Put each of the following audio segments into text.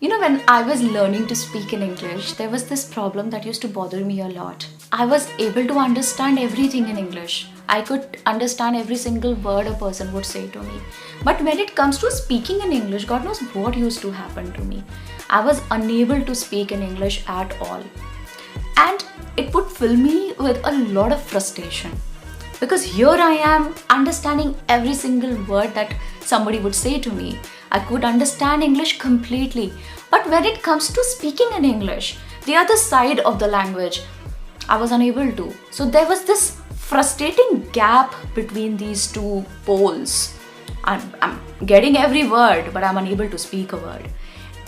When I was learning to speak in English, there was this problem that used to bother me a lot. I was able to understand everything in English. I could understand every single word a person would say to me. But when it comes to speaking in English, God knows what used to happen to me. I was unable to speak in English at all. And it would fill me with a lot of frustration. Because here I am understanding every single word that somebody would say to me. I could understand English completely. But when it comes to speaking in English, the other side of the language, I was unable to. So there was this frustrating gap between these two poles. I'm getting every word, but I'm unable to speak a word.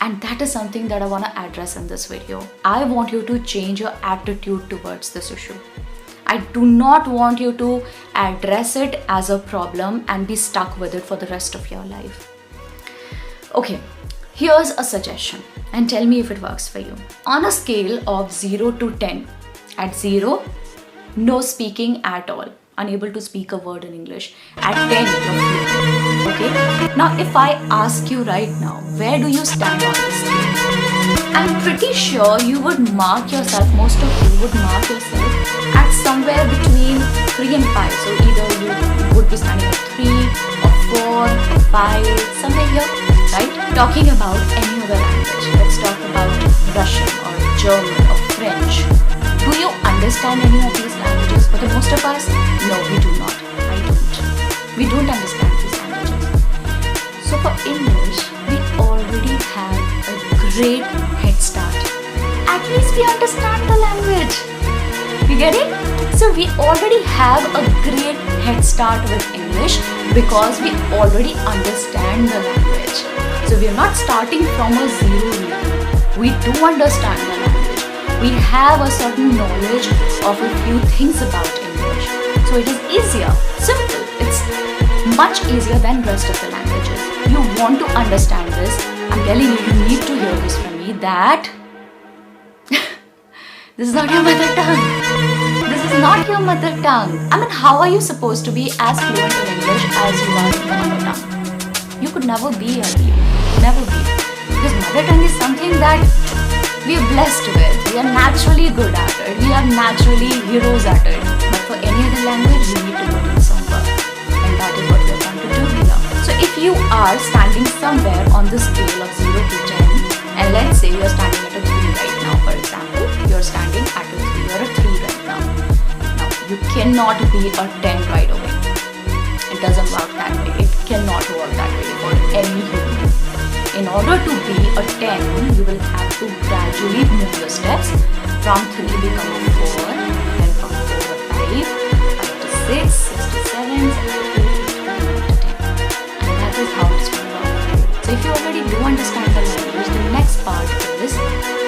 And that is something that I want to address in this video. I want you to change your attitude towards this issue. I do not want you to address it as a problem and be stuck with it for the rest of your life. Okay, here's a suggestion and tell me if it works for you. On a scale of 0 to 10, at 0, no speaking at all, unable to speak a word in English. At 10, you're fluent. Okay? Now, if I ask you right now, where do you stand on this scale? I'm pretty sure you would mark yourself, most of you would mark yourself at somewhere between 3 and 5. So either you would be standing at 3 or 4 or 5, somewhere here, right? Talking about any other language. Let's talk about Russian or German or French. Do you understand any of these languages? For the most of us, no, we do not. I don't. We don't understand these languages. So for English, we already have a great head start. At least we understand the language. You get it? So we already have a great head start with English because we already understand the language. So we are not starting from a zero level. We do understand the language. We have a certain knowledge of a few things about English. So it is easier, simple. It's much easier than rest of the languages. You want to understand this. I'm telling you, you need to hear this from me that this is not your mother tongue. This is not your mother tongue. I mean, how are you supposed to be as fluent in English as you are in your mother tongue? You could never be, I believe. Never be. Because mother tongue is something that we are blessed with. We are naturally good at it. We are naturally heroes at it. But for any other language, you need to put in some work. And that is what we are trying to do here. So if you are standing somewhere on the scale of 0 to 10, and let's say you are standing at a 3 right now, for example, you are standing at a 3 or a 3 right now. Now, you cannot be a 10 right away. It doesn't work that way. It cannot work that way for any human. In order to be a 10, you will have to gradually move your steps. From 3 become a 4, then from 4 to 5, up to 6, 6 to 7, 7 to 8, 10. And that is how it's going to work. So if you already do understand the language, the next part is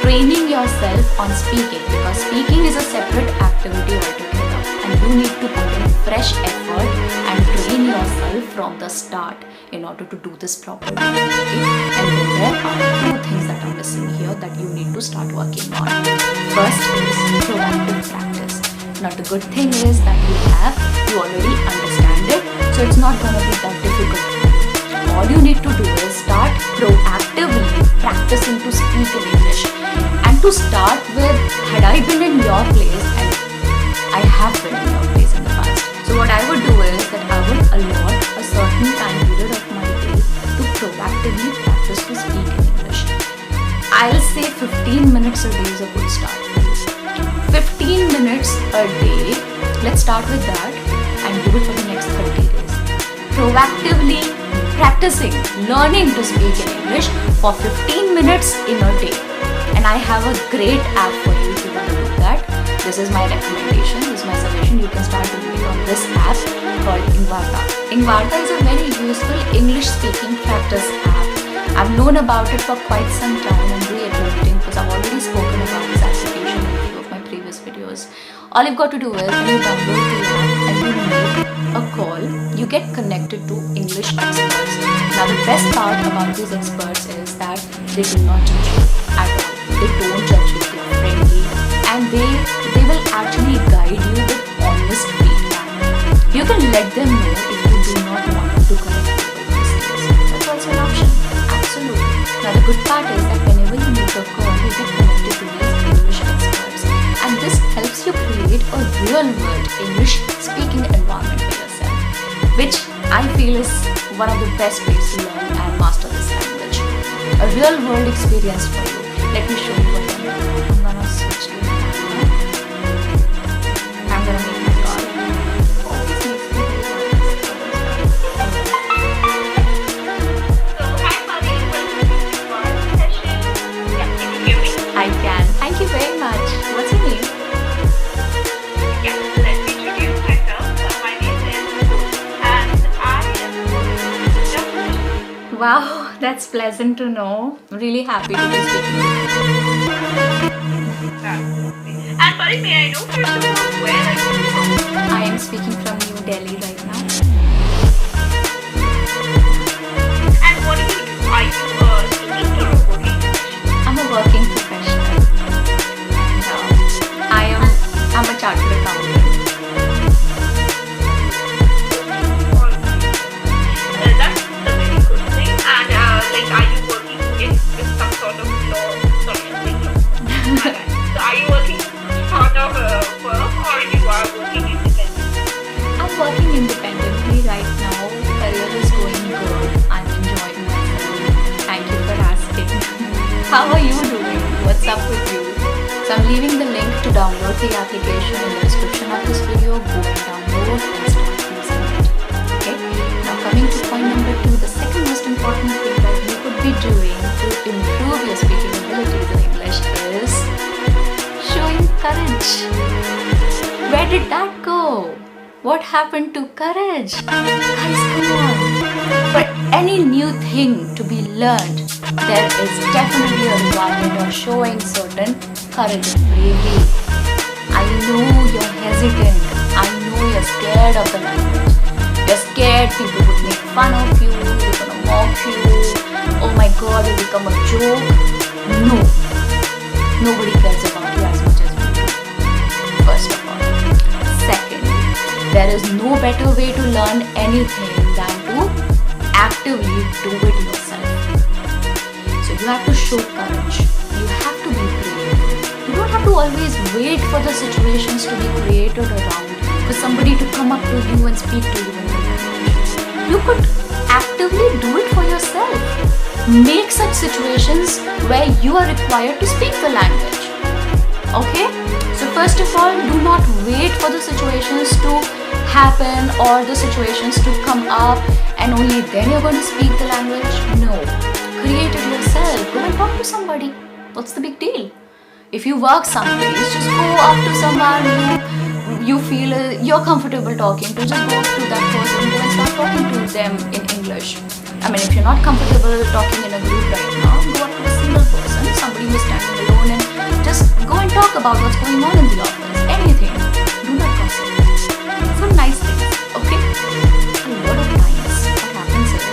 training yourself on speaking, because speaking is a separate activity altogether and you need to put in fresh effort and train yourself from the start in order to do this properly. Okay? And then there are 2 things that are missing here that you need to start working on. First is proactive practice. Now the good thing is that you already understand it, so it's not going to be that difficult. All you need to do is start proactively practicing to speak in English. And to start with, had I been in your place, and I have been in your place in the past, so what I would do is that I would allot a certain time period of my day to proactively practice to speak in English. I'll say 15 minutes a day is a good start. 15 minutes a day, let's start with that and do it for the next 30 days. Proactively practicing, learning to speak in English for 15 minutes in a day. And I have a great app for you if you want to do that. This is my recommendation, this is my suggestion. You can start doing it on this app called Ingvarta. Ingvarta is a very useful English speaking practice app. I've known about it for quite some time and reiterating because I've already spoken about this application in a few of my previous videos. All you've got to do is when you download the app and you make a call, you get connected to English experts. Now the best part about these experts is that they do not judge you at all. They don't judge you, they are friendly, and they will actually guide you with honest feedback. You can let them know if you do not want them to correct you by mistakes. That's also an option. Absolutely. Now the good part is that when I feel is one of the best ways to learn and master this language. A real world experience for you. Let me show you what I'm doing. I'm gonna switch to the camera. I'm gonna make my call. So, hi Mari, welcome to our session. Yeah, can you hear me? I can. Thank you very much. What's your name? Yeah, let me introduce myself. My name is Ruth and I am from Germany. Wow, that's pleasant to know. I'm really happy to be speaking with you. And Mari, may I know first of all where are you from? I am speaking from New Delhi right now. And what do you do? Are you a student or a working professional? I'm a working professional. And I'm a chartered accountant. That's a very good thing. And like, are you working with some sort of law? Sorry, I'm saying law. So, are you working sort of a firm or you are working independently? I'm working independently right now. Career is going good. I'm enjoying myself. Thank you for asking. How are you doing? What's up with you? So I'm leaving the link to download the application in the description of this video. Go and download and start using it. Okay. Now coming to point number 2, the second most important thing that you could be doing to improve your speaking abilities in English is showing courage. Where did that go? What happened to courage? Guys, come on. For any new thing to be learned, there is definitely a requirement of showing certain courage and bravery. I know you're hesitant. I know you're scared of the language. You're scared people would make fun of you, they're gonna mock you. Oh my god, you become a joke. No. Nobody cares about you as much as we do. First of all. Second, there is no better way to learn anything than to actively do it yourself. So you have to show courage. You have to be brave. You don't have to always wait for the situations to be created around, for somebody to come up to you and speak to you in the language. You could actively do it for yourself. Make such situations where you are required to speak the language. Okay? So first of all, do not wait for the situations to happen or the situations to come up and only then you're going to speak the language. No. Create it yourself. Go and talk to somebody. What's the big deal? If you work someplace, just go up to someone you feel you're comfortable talking to. Just go up to that person, go and start talking to them in English. I mean, if you're not comfortable talking in a group right now, go up to a single person, somebody who's standing alone, and just go and talk about what's going on in the office. Anything. Do not gossip. Some nice things, okay? A lot of times, what happens is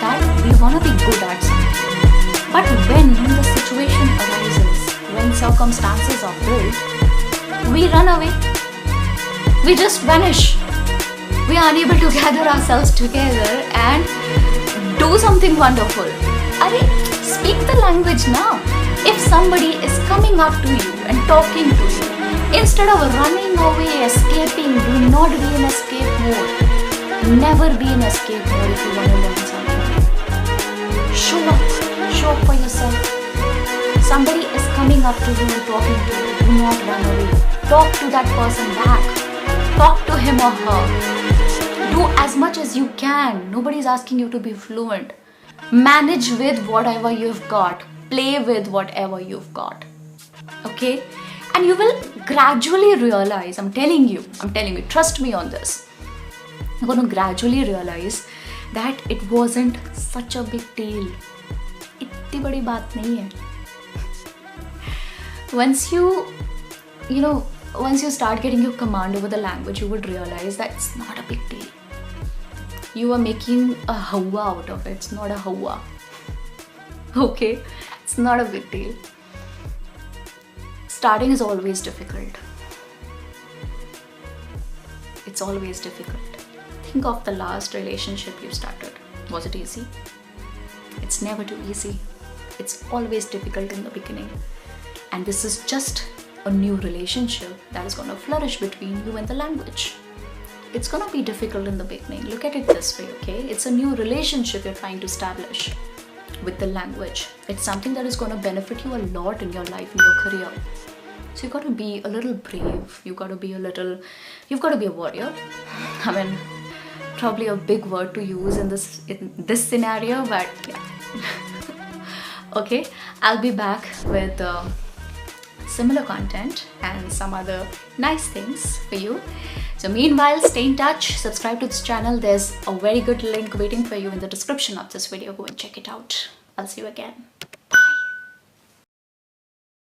that we want to be good at something. But when the situation arises, when circumstances are built, we run away. We just vanish. We are unable to gather ourselves together and do something wonderful. Speak the language now. If somebody is coming up to you and talking to you, instead of running away, escaping, do not be in escape mode. Never be in escape mode if you want to learn something. Show up for yourself. Somebody is coming up to you and talking to you, do not run away. Talk to that person back. Talk to him or her. Do as much as you can. Nobody's asking you to be fluent. Manage with whatever you've got. Play with whatever you've got. Okay? And you will gradually realize, I'm telling you, trust me on this. You're going to gradually realize that it wasn't such a big deal. इतनी बड़ी बात नहीं है. Once you start getting your command over the language, you would realize that it's not a big deal. You are making a hawa out of it. It's not a hawa. Okay? It's not a big deal. Starting is always difficult. It's always difficult. Think of the last relationship you started. Was it easy? It's never too easy. It's always difficult in the beginning. And this is just a new relationship that is going to flourish between you and the language. it's gonna be difficult in the beginning. Look at it this way, okay? It's a new relationship you're trying to establish with the language. It's something that is gonna benefit you a lot in your life, in your career. So you gotta be a little brave. You've got to be a warrior. I mean, probably a big word to use in this scenario, but yeah. Okay, I'll be back with similar content and some other nice things for you. So meanwhile, stay in touch, subscribe to this channel. There's a very good link waiting for you in the description of this video. Go and check it out. I'll see you again.